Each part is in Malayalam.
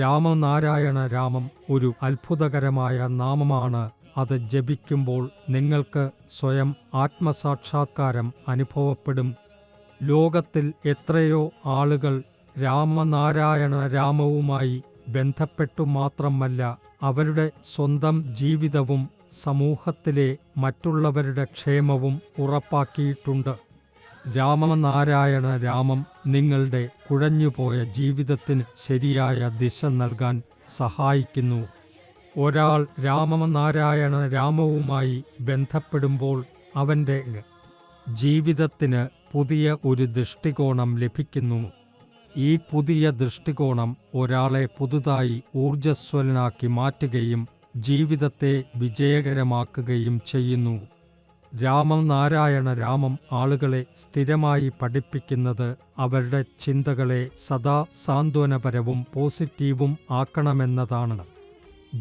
രാമനാരായണ രാമം ഒരു അത്ഭുതകരമായ നാമമാണ്. അത് ജപിക്കുമ്പോൾ നിങ്ങൾക്ക് സ്വയം ആത്മസാക്ഷാത്കാരം അനുഭവപ്പെടും. ലോകത്തിൽ എത്രയോ ആളുകൾ രാമനാരായണ രാമവുമായി ബന്ധപ്പെട്ടു മാത്രമല്ല അവരുടെ സ്വന്തം ജീവിതവും സമൂഹത്തിലെ മറ്റുള്ളവരുടെ ക്ഷേമവും ഉറപ്പാക്കിയിട്ടുണ്ട്. രാമനാരായണ രാമം നിങ്ങളുടെ കുഴഞ്ഞുപോയ ജീവിതത്തിന് ശരിയായ ദിശ നൽകാൻ സഹായിക്കുന്നു. ഒരാൾ രാമനാരായണ രാമവുമായി ബന്ധപ്പെടുമ്പോൾ അവൻ്റെ ജീവിതത്തിന് പുതിയ ഒരു ദൃഷ്ടികോണം ലഭിക്കുന്നു. ഈ പുതിയ ദൃഷ്ടികോണം ഒരാളെ പുതുതായി ഊർജ്ജസ്വലനാക്കി മാറ്റുകയും ജീവിതത്തെ വിജയകരമാക്കുകയും ചെയ്യുന്നു. രാമനാരായണ രാമം ആളുകളെ സ്ഥിരമായി പഠിപ്പിക്കുന്നത് അവരുടെ ചിന്തകളെ സദാ സാന്ത്വനപരവും പോസിറ്റീവും ആക്കണമെന്നതാണ്.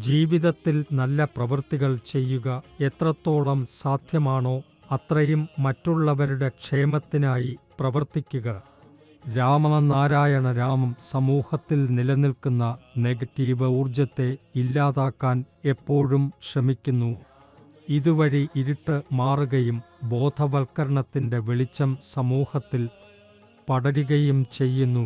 ജീവിതത്തിൽ നല്ല പ്രവൃത്തികൾ ചെയ്യുക എത്രത്തോളം സാധ്യമാണോ അത്രയും മറ്റുള്ളവരുടെ ക്ഷേമത്തിനായി പ്രവർത്തിക്കുക. രാമനാരായണ രാമം സമൂഹത്തിൽ നിലനിൽക്കുന്ന നെഗറ്റീവ് ഊർജത്തെ ഇല്ലാതാക്കാൻ എപ്പോഴും ശ്രമിക്കുന്നു. ഇതുവഴി ഇരുട്ട് മാറുകയും ബോധവൽക്കരണത്തിൻ്റെ വെളിച്ചം സമൂഹത്തിൽ പടരുകയും ചെയ്യുന്നു.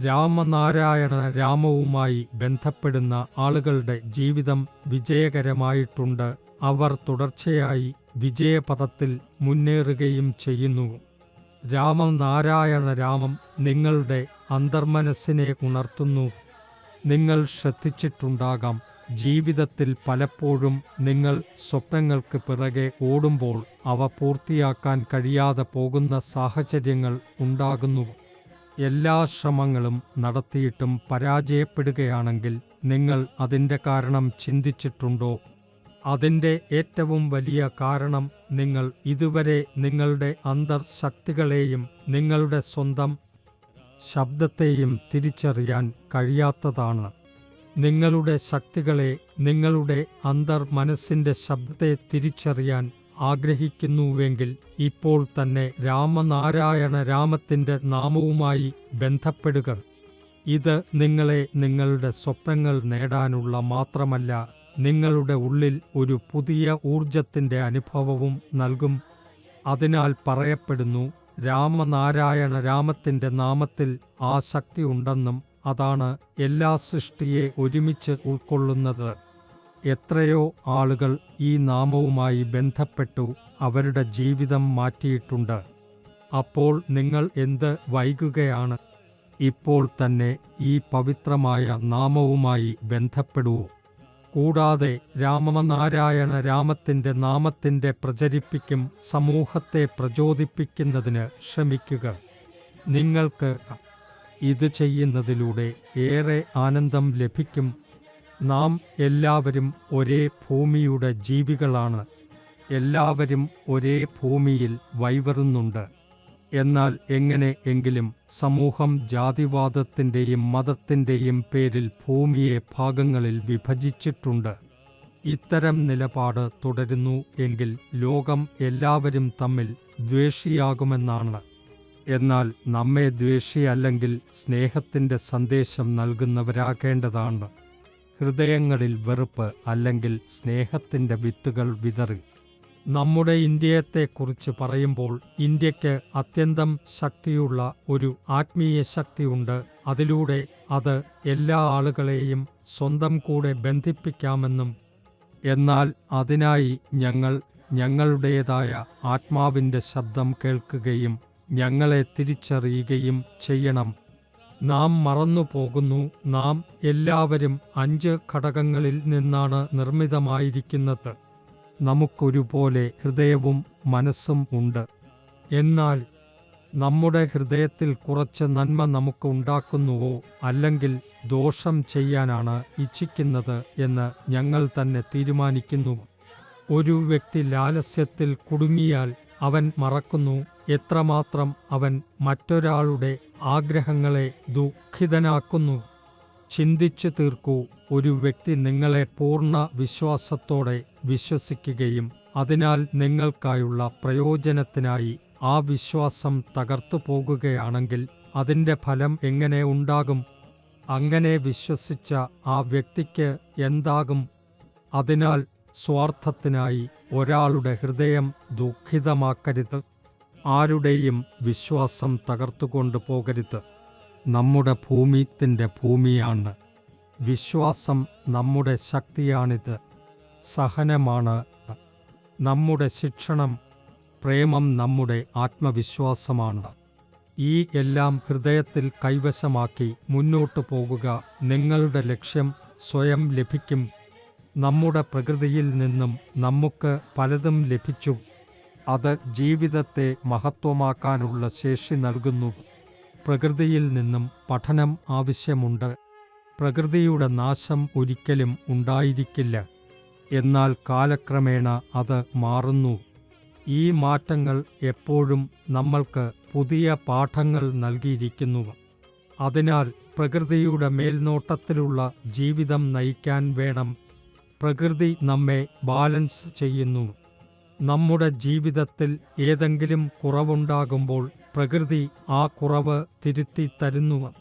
രാമനാരായണ രാമവുമായി ബന്ധപ്പെടുന്ന ആളുകളുടെ ജീവിതം വിജയകരമായിട്ടുണ്ട്. അവർ തുടർച്ചയായി വിജയപഥത്തിൽ മുന്നേറുകയും ചെയ്യുന്നു. രാമനാരായണ രാമം നിങ്ങളുടെ അന്തർമനസ്സിനെ ഉണർത്തുന്നു. നിങ്ങൾ ശ്രദ്ധിച്ചിട്ടുണ്ടാകാം, ജീവിതത്തിൽ പലപ്പോഴും നിങ്ങൾ സ്വപ്നങ്ങൾക്ക് പിറകെ ഓടുമ്പോൾ അവ പൂർത്തിയാക്കാൻ കഴിയാതെ പോകുന്ന സാഹചര്യങ്ങൾ ഉണ്ടാകുന്നു. എല്ലാ ശ്രമങ്ങളും നടത്തിയിട്ടും പരാജയപ്പെടുകയാണെങ്കിൽ നിങ്ങൾ അതിൻ്റെ കാരണം ചിന്തിച്ചിട്ടുണ്ടോ? അതിൻ്റെ ഏറ്റവും വലിയ കാരണം നിങ്ങൾ ഇതുവരെ നിങ്ങളുടെ അന്തർശക്തികളെയും നിങ്ങളുടെ സ്വന്തം ശബ്ദത്തെയും തിരിച്ചറിയാൻ കഴിയാത്തതാണ്. നിങ്ങളുടെ ശക്തികളെ, നിങ്ങളുടെ മനസ്സിൻ്റെ ശബ്ദത്തെ തിരിച്ചറിയാൻ ആഗ്രഹിക്കുന്നുവെങ്കിൽ ഇപ്പോൾ തന്നെ രാമനാരായണ രാമത്തിൻ്റെ നാമവുമായി ബന്ധപ്പെടുക. ഇത് നിങ്ങളെ നിങ്ങളുടെ സ്വപ്നങ്ങൾ നേടാനുള്ള മാത്രമല്ല, നിങ്ങളുടെ ഉള്ളിൽ ഒരു പുതിയ ഊർജത്തിൻ്റെ അനുഭവവും നൽകും. അതിനാൽ പറയപ്പെടുന്നു, രാമനാരായണ രാമത്തിൻ്റെ നാമത്തിൽ ആ ശക്തി ഉണ്ടെന്നും അതാണ് എല്ലാ സൃഷ്ടിയെ ഒരുമിച്ച് ഉൾക്കൊള്ളുന്നത്. എത്രയോ ആളുകൾ ഈ നാമവുമായി ബന്ധപ്പെട്ടു അവരുടെ ജീവിതം മാറ്റിയിട്ടുണ്ട്. അപ്പോൾ നിങ്ങൾ എന്ത് വൈകുകയാണ്? ഇപ്പോൾ തന്നെ ഈ പവിത്രമായ നാമവുമായി ബന്ധപ്പെടൂ. കൂടാതെ രാമനാരായണ രാമത്തിൻ്റെ നാമത്തിൻ്റെ പ്രചരിപ്പിക്കും സമൂഹത്തെ പ്രചോദിപ്പിക്കുന്നതിന് ശ്രമിക്കുക. നിങ്ങൾക്ക് ഇത് ചെയ്യുന്നതിലൂടെ ഏറെ ആനന്ദം ലഭിക്കും. നാം എല്ലാവരും ഒരേ ഭൂമിയുടെ ജീവികളാണ്. എല്ലാവരും ഒരേ ഭൂമിയിൽ വൈവറുന്നുണ്ട്. എന്നാൽ എങ്കിലും സമൂഹം ജാതിവാദത്തിൻ്റെയും മതത്തിൻ്റെയും പേരിൽ ഭൂമിയെ ഭാഗങ്ങളിൽ വിഭജിച്ചിട്ടുണ്ട്. ഇത്തരം നിലപാട് തുടരുന്നു എങ്കിൽ ലോകം എല്ലാവരും തമ്മിൽ ദ്വേഷിയാകുമെന്നാണ്. എന്നാൽ നമ്മെ ദ്വേഷിയല്ലെങ്കിൽ സ്നേഹത്തിൻ്റെ സന്ദേശം നൽകുന്നവരാകേണ്ടതാണ്. ഹൃദയങ്ങളിൽ വെറുപ്പ് അല്ലെങ്കിൽ സ്നേഹത്തിൻ്റെ വിത്തുകൾ വിതറി. നമ്മുടെ ഇന്ത്യയെക്കുറിച്ച് പറയുമ്പോൾ ഇന്ത്യയ്ക്ക് അത്യന്തം ശക്തിയുള്ള ഒരു ആത്മീയ ശക്തിയുണ്ട്. അതിലൂടെ അത് എല്ലാ ആളുകളെയും സ്വന്തം കൂടെ ബന്ധിപ്പിക്കാമെന്നും, എന്നാൽ അതിനായി ഞങ്ങളുടേതായ ആത്മാവിൻ്റെ ശബ്ദം കേൾക്കുകയും ഞങ്ങളെ തിരിച്ചറിയുകയും ചെയ്യണം. നാം മറന്നുപോകുന്നു, നാം എല്ലാവരും 5 ഘടകങ്ങളിൽ നിന്നാണ് നിർമ്മിതമായിരിക്കുന്നത്. നമുക്കൊരുപോലെ ഹൃദയവും മനസ്സും ഉണ്ട്. എന്നാൽ നമ്മുടെ ഹൃദയത്തിൽ കുറച്ച് നന്മ നമുക്ക് ഉണ്ടാക്കുന്നുവോ അല്ലെങ്കിൽ ദോഷം ചെയ്യാനാണ് ഇച്ഛിക്കുന്നത് എന്ന് ഞങ്ങൾ തന്നെ തീരുമാനിക്കുന്നു. ഒരു വ്യക്തി ലാലസ്യത്തിൽ കുടുങ്ങിയാൽ അവൻ മറക്കുന്നു എത്രമാത്രം അവൻ മറ്റൊരാളുടെ ആഗ്രഹങ്ങളെ ദുഃഖിതനാക്കുന്നു. ചിന്തിച്ചു തീർക്കൂ. ഒരു വ്യക്തി നിങ്ങളെ പൂർണ്ണ വിശ്വാസത്തോടെ വിശ്വസിക്കുകയും അതിനാൽ നിങ്ങൾക്കായുള്ള പ്രയോജനത്തിനായി ആ വിശ്വാസം തകർത്തു പോകുകയാണെങ്കിൽ അതിൻ്റെ ഫലം എങ്ങനെ ഉണ്ടാകും? അങ്ങനെ വിശ്വസിച്ച ആ വ്യക്തിക്ക് എന്താകും? അതിനാൽ സ്വാർത്ഥത്തിനായി ഒരാളുടെ ഹൃദയം ദുഃഖിതമാക്കരുത്. ആരുടെയും വിശ്വാസം തകർത്തുകൊണ്ട് പോകരുത്. നമ്മുടെ ഭൂമിത്തിൻ്റെ ഭൂമിയാണ്. വിശ്വാസം നമ്മുടെ ശക്തിയാണിത്. സഹനമാണ് നമ്മുടെ ശിക്ഷണം. പ്രേമം നമ്മുടെ ആത്മവിശ്വാസമാണ്. ഈ എല്ലാം ഹൃദയത്തിൽ കൈവശമാക്കി മുന്നോട്ടു പോകുക. നിങ്ങളുടെ ലക്ഷ്യം സ്വയം ലഭിക്കും. നമ്മുടെ പ്രകൃതിയിൽ നിന്നും നമുക്ക് പലതും ലഭിച്ചു. അത് ജീവിതത്തെ മഹത്വമാക്കാനുള്ള ശേഷി നൽകുന്നു. പ്രകൃതിയിൽ നിന്നും പഠനം ആവശ്യമുണ്ട്. പ്രകൃതിയുടെ നാശം ഒരിക്കലും ഉണ്ടായിരിക്കില്ല. എന്നാൽ കാലക്രമേണ അത് മാറുന്നു. ഈ മാറ്റങ്ങൾ എപ്പോഴും നമ്മൾക്ക് പുതിയ പാഠങ്ങൾ നൽകിയിരിക്കുന്നു. അതിനാൽ പ്രകൃതിയുടെ മേൽനോട്ടത്തിലുള്ള ജീവിതം നയിക്കാൻ വേണം. പ്രകൃതി നമ്മെ ബാലൻസ് ചെയ്യുന്നു. നമ്മുടെ ജീവിതത്തിൽ ഏതെങ്കിലും കുറവുണ്ടാകുമ്പോൾ പ്രകൃതി ആ കുറവ് തിരുത്തി തരുന്നു.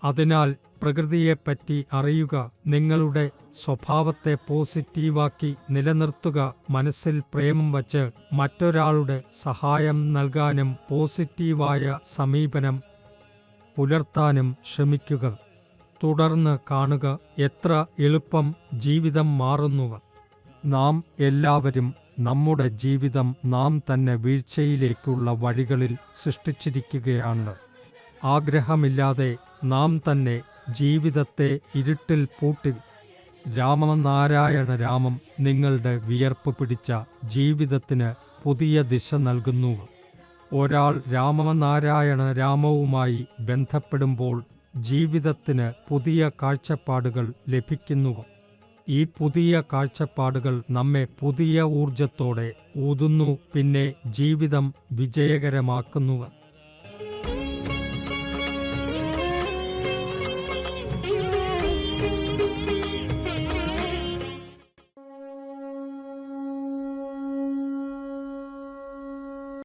അതിനാൽ പ്രകൃതിയെപ്പറ്റി അറിയുക. നിങ്ങളുടെ സ്വഭാവത്തെ പോസിറ്റീവാക്കി നിലനിർത്തുക. മനസ്സിൽ പ്രേമം വച്ച് മറ്റൊരാളുടെ സഹായം നൽകാനും പോസിറ്റീവായ സമീപനം പുലർത്താനും ശ്രമിക്കുക. തുടർന്ന് കാണുക എത്ര എളുപ്പം ജീവിതം മാറുന്നു. നാം എല്ലാവരും നമ്മുടെ ജീവിതം നാം തന്നെ വീഴ്ചയിലേക്കുള്ള വഴികളിൽ സൃഷ്ടിച്ചിരിക്കുകയാണ്. ആഗ്രഹമില്ലാതെ നാം തന്നെ ജീവിതത്തെ ഇരുട്ടിൽ പൂട്ടി. രാമനാരായണ രാമം നിങ്ങളുടെ വിയർപ്പ് പിടിച്ച ജീവിതത്തിന് പുതിയ ദിശ നൽകുന്നു. ഒരാൾ രാമനാരായണ രാമവുമായി ബന്ധപ്പെടുമ്പോൾ ജീവിതത്തിന് പുതിയ കാഴ്ചപ്പാടുകൾ ലഭിക്കുന്നു. ഈ പുതിയ കാഴ്ചപ്പാടുകൾ നമ്മെ പുതിയ ഊർജത്തോടെ ഊതുന്നു, പിന്നെ ജീവിതം വിജയകരമാക്കുന്നു.